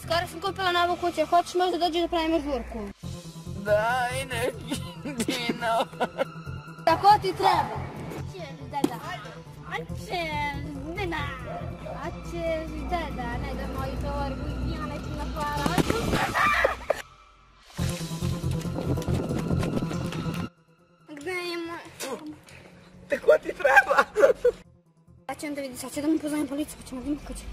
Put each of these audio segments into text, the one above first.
Skoro sam kupila novu kuću, hoćeš možda dođi da pravimo žurku? Daj neki dino. Kako ti treba? Aćeš, deda. Aćeš, deda. Aćeš, deda. Ne da moju torbu i ja neću na hvala. Gde je moj? Tako ti treba. Sad ću onda vidjeti, sad ću da mi pozovem policiju, pa ćemo da imati kuću.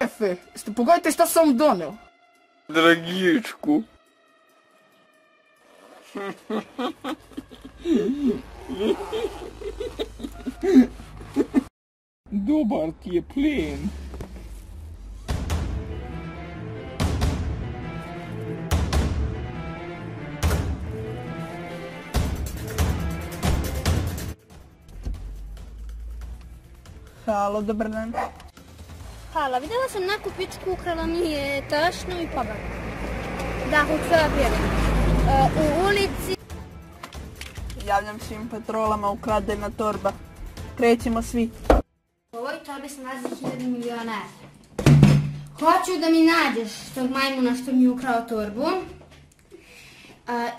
Šefe, ste pogledajte šta sam vam doneo. Dragičku. Dobar ti je plen. Halo, dobar dan. Halo, vidjela sam neku pičku, ukrala mi je tašnu i pobegla. Da, hoću da prijavim. U ulici... Javljam svim patrolama, ukradena torba. Krećemo svi. U ovoj torbi se nalazi 1000 miliona evra. Hoću da mi nađeš tog majmuna što mi je ukrao torbu.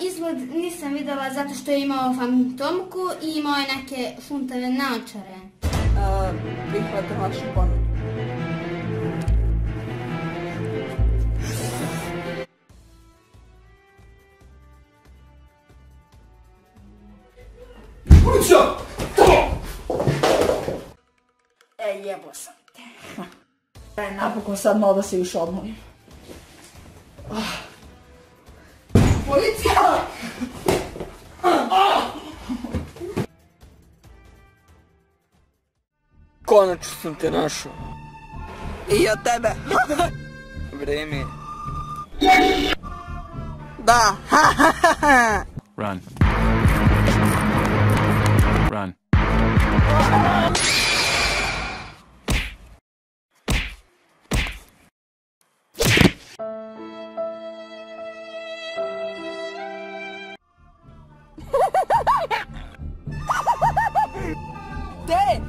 Izgled nisam vidjela zato što je imao fantomku i imao je neke šuntave naočare. Prihvatam vašu ponudu. Policija! Jebo sam te. Napokon sad malo da se više odmorim. Policija! Konačno sam te našao. I od tebe. Vreme. Da. Run. Run. Te!